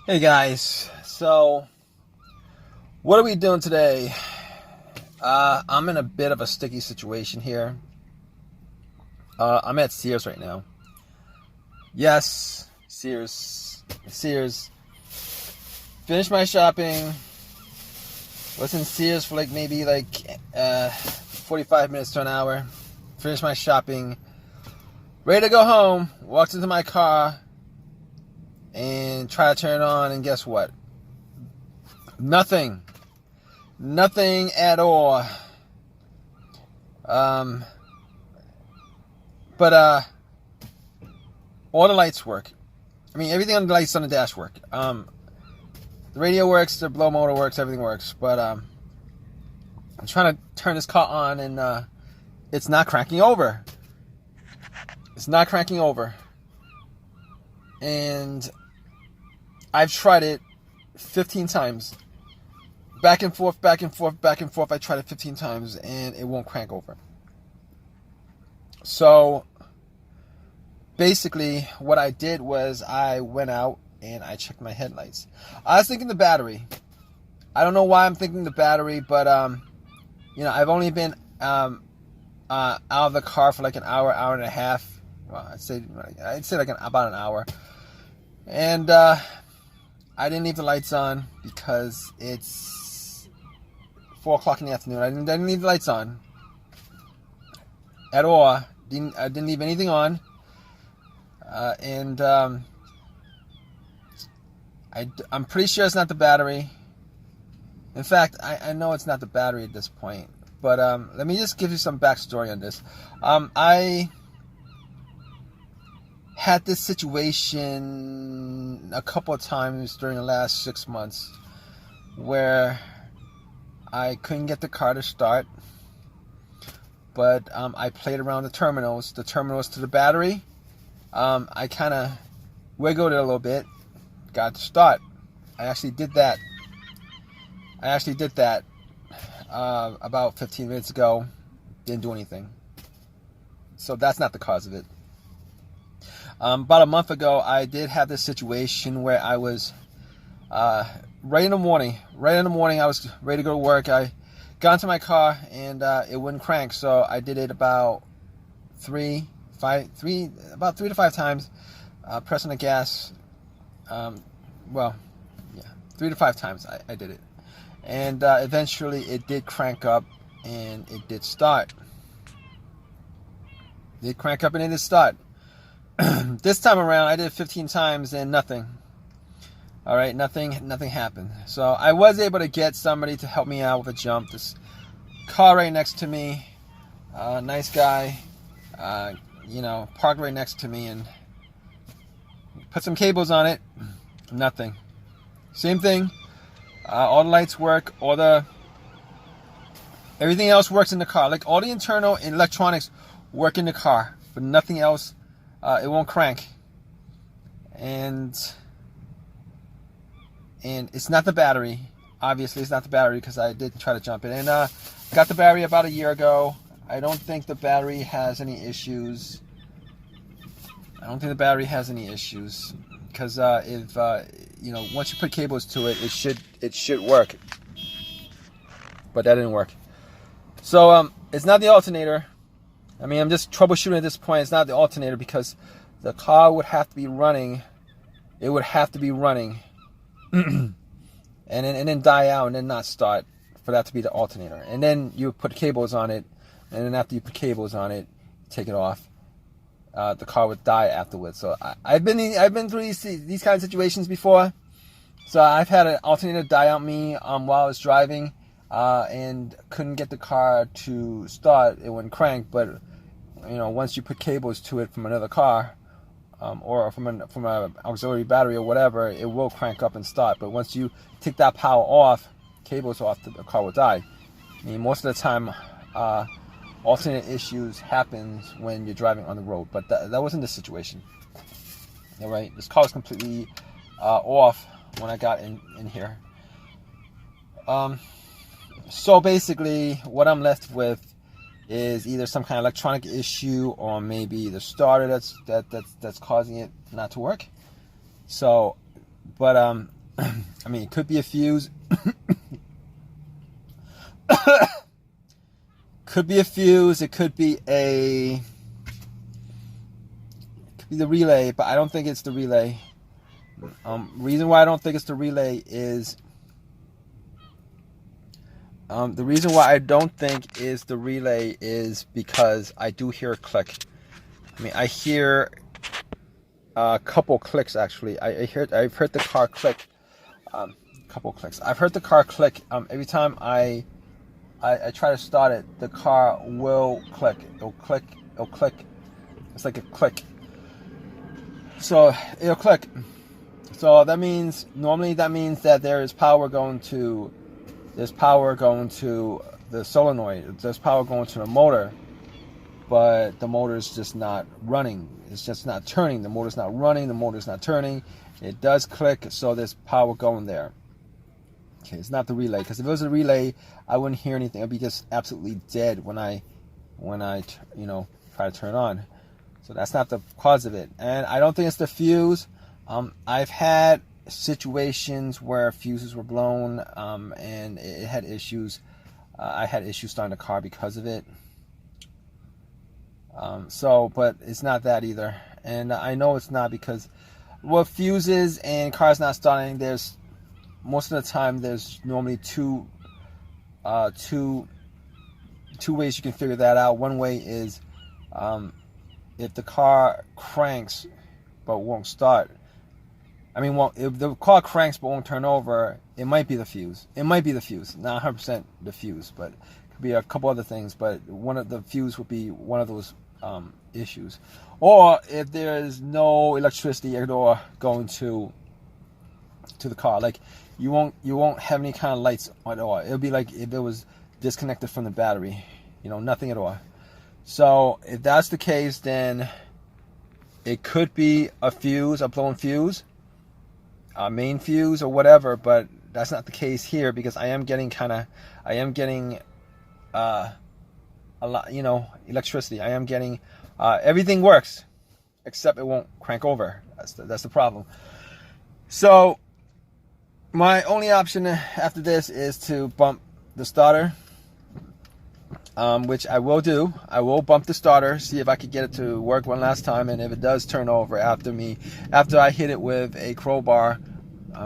Hey guys, so what are we doing today? I'm in a bit of a sticky situation here. I'm at Sears right now. Yes, Sears. Finished my shopping. Was in Sears for maybe 45 minutes to an hour. Finished my shopping. Ready to go home. Walked into my car and try to turn it on, and guess what? Nothing at all. But all the lights work. I mean, everything on the lights on the dash work. The radio works, the blow motor works, everything works. But I'm trying to turn this car on, and it's not cranking over. And I've tried it 15 times. Back and forth. I tried it 15 times and it won't crank over. So basically what I did was I went out and I checked my headlights. I was thinking the battery. I don't know why I'm thinking the battery, but I've only been out of the car for like an hour and a half. Well, I'd say about an hour. And I didn't leave the lights on because it's 4 o'clock in the afternoon. I didn't leave the lights on at all. I didn't leave anything on. I'm pretty sure it's not the battery. In fact, I know it's not the battery at this point. But let me just give you some backstory on this. I had this situation a couple of times during the last 6 months where I couldn't get the car to start, but I played around the terminals to the battery. I kind of wiggled it a little bit, got to start. I actually did that about 15 minutes ago. Didn't do anything. So that's not the cause of it. About a month ago, I did have this situation where I was right in the morning. I was ready to go to work. I got into my car and it wouldn't crank. So I did it about 3 to 5 times, pressing the gas. 3 to 5 times I did it, and eventually it did crank up and it did start. This time around, I did it 15 times and nothing. All right, nothing happened. So I was able to get somebody to help me out with a jump. This car right next to me, nice guy, parked right next to me and put some cables on it. Nothing. Same thing. All the lights work. Everything else works in the car. Like all the internal electronics work in the car, but nothing else. It won't crank, and it's not the battery. Obviously, it's not the battery because I did try to jump it. And got the battery about a year ago. I don't think the battery has any issues. Because if once you put cables to it, it should work. But that didn't work. So it's not the alternator. I mean, I'm just troubleshooting at this point. It's not the alternator because the car would have to be running. It would have to be running, and then die out and then not start for that to be the alternator. And then you put cables on it, and then after you put cables on it, take it off. The car would die afterwards. So I've been through these kind of situations before. So I've had an alternator die on me while I was driving, and couldn't get the car to start. It wouldn't crank, but once you put cables to it from another car, or from an auxiliary battery or whatever, it will crank up and start. But once you take that power off, cables off, the car will die. I mean, most of the time, alternate issues happens when you're driving on the road, but that wasn't the situation. All right, this car was completely off when I got in here. So basically, what I'm left with is either some kind of electronic issue or maybe the starter that's causing it not to work. So But I mean, it could be a fuse. Could be a fuse. It could be the relay, but I don't think it's the relay. Reason why I don't think it's the relay is the reason why I don't think is the relay is because I do hear a click. I mean, I hear a couple clicks actually. I've heard the car click. Couple clicks. I've heard the car click every time I try to start it. The car will click. It'll click. It'll click. It's like a click. So it'll click. So that means that there is power going to. There's power going to the solenoid. There's power going to the motor, but the motor is just not running. It's just not turning. The motor's not running. The motor's not turning. It does click, so there's power going there. Okay, it's not the relay, because if it was a relay, I wouldn't hear anything. It'd be just absolutely dead when I try to turn it on. So that's not the cause of it, and I don't think it's the fuse. I've had situations where fuses were blown, and it had issues. I had issues starting the car because of it. But it's not that either, and I know it's not because, well, fuses and cars not starting. There's most of the time there's normally two ways you can figure that out. One way is if the car cranks but won't start. I mean, well, if the car cranks but won't turn over, it might be the fuse. It might be the fuse, not 100% the fuse, but it could be a couple other things. But one of the fuse would be one of those issues. Or if there is no electricity at all going to the car, like you won't have any kind of lights at all. It'll be like if it was disconnected from the battery, nothing at all. So if that's the case, then it could be a fuse, a blown fuse, a main fuse or whatever, but that's not the case here, because I am getting a lot, electricity. I am getting everything works except it won't crank over. That's the problem. So my only option after this is to bump the starter, which I will do. I will bump the starter, see if I could get it to work one last time, and if it does turn over after I hit it with a crowbar,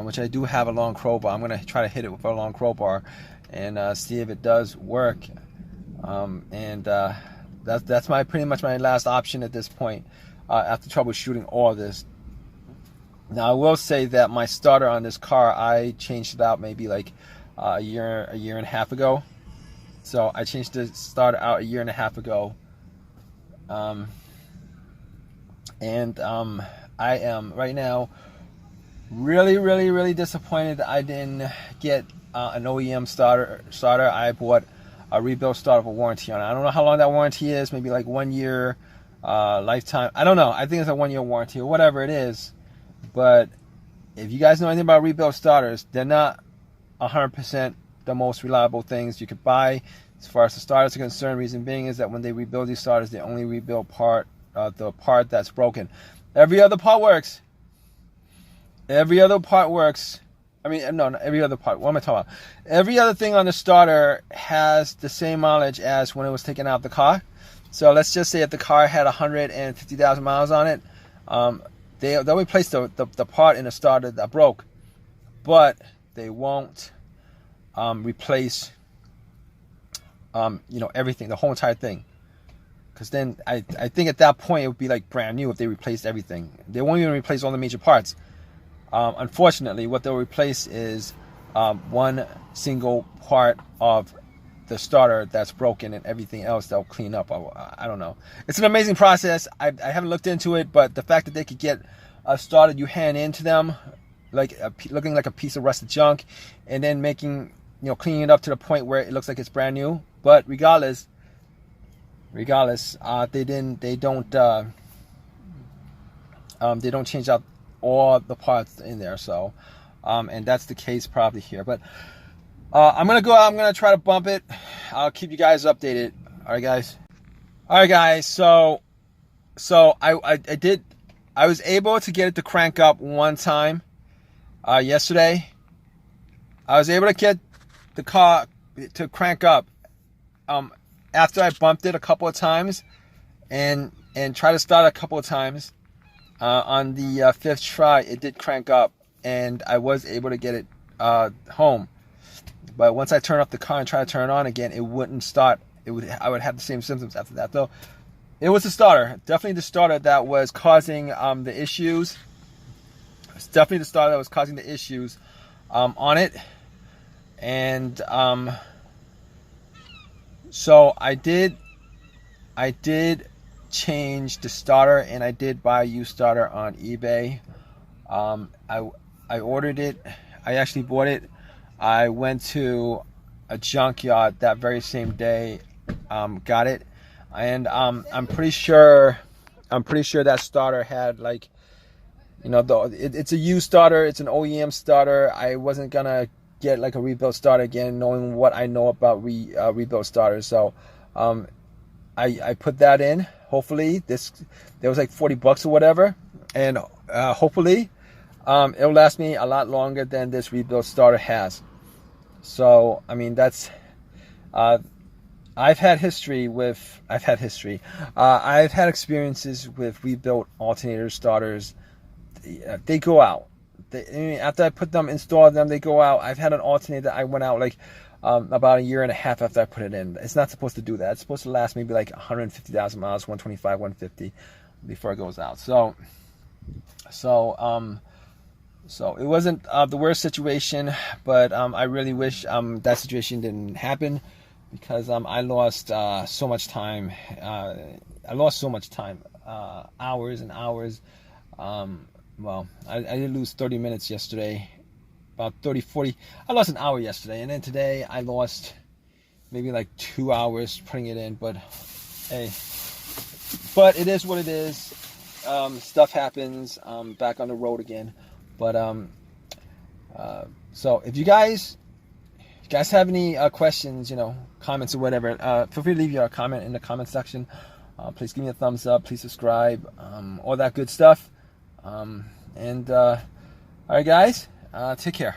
which I do have a long crowbar. I'm going to try to hit it with a long crowbar and see if it does work. That's pretty much my last option at this point after troubleshooting all of this. Now I will say that my starter on this car, I changed it out maybe like a year and a half ago. So I changed the starter out a year and a half ago. I am right now really disappointed that I didn't get an OEM starter. I bought a rebuild starter with a warranty on it. I don't know how long that warranty is, maybe like 1 year lifetime. I don't know. I think it's a 1 year warranty or whatever it is. But if you guys know anything about rebuild starters, they're not 100% the most reliable things you could buy as far as the starters are concerned. Reason being is that when they rebuild these starters, they only rebuild the part that's broken. Every other part works. Every other part works. I mean, no, not every other part. What am I talking about? Every other thing on the starter has the same mileage as when it was taken out of the car. So let's just say if the car had 150,000 miles on it, they'll replace the part in the starter that broke, but they won't replace everything, the whole entire thing. Because then I think at that point it would be like brand new if they replaced everything. They won't even replace all the major parts. Unfortunately, what they'll replace is one single part of the starter that's broken, and everything else they'll clean up. I don't know. It's an amazing process. I haven't looked into it, but the fact that they could get a starter you hand into them, like looking like a piece of rusted junk, and then cleaning it up to the point where it looks like it's brand new. But regardless, they don't change out all the parts in there. So, and that's the case probably here. But I'm gonna go out. I'm gonna try to bump it. I'll keep you guys updated. All right, guys. So I was able to get it to crank up one time, yesterday. I was able to get the car to crank up after I bumped it a couple of times and tried to start a couple of times. On the fifth try, it did crank up, and I was able to get it home. But once I turned off the car and tried to turn it on again, it wouldn't start. I would have the same symptoms after that. Though it was the starter, definitely the starter that was causing the issues. It's definitely the starter that was causing the issues on it. And so I did change the starter, and I did buy a used starter on eBay. I ordered it. I actually bought it. I went to a junkyard that very same day, got it, and I'm pretty sure that starter had, like, you know, it's a used starter. It's an OEM starter. I wasn't gonna get like a rebuilt starter again, knowing what I know about rebuilt starters. So I put that in. Hopefully there was like $40 or whatever, and hopefully it'll last me a lot longer than this rebuilt starter has. So I mean, that's I've had experiences with rebuilt alternator starters. They go out. After I put them, install them, they go out. I've had an alternator that I went out like about a year and a half after I put it in. It's not supposed to do that. It's supposed to last maybe like 150,000 miles, 125, 150 before it goes out. So it wasn't the worst situation, but I really wish that situation didn't happen, because I lost so much time. Hours and hours. Well, I did lose 30 minutes yesterday, about 30, 40. I lost an hour yesterday, and then today I lost maybe like 2 hours putting it in. But hey, but it is what it is. Stuff happens. Back on the road again. But so if you guys have any questions, you know, comments or whatever, feel free to leave your comment in the comment section. Please give me a thumbs up. Please subscribe. All that good stuff. All right, guys, take care.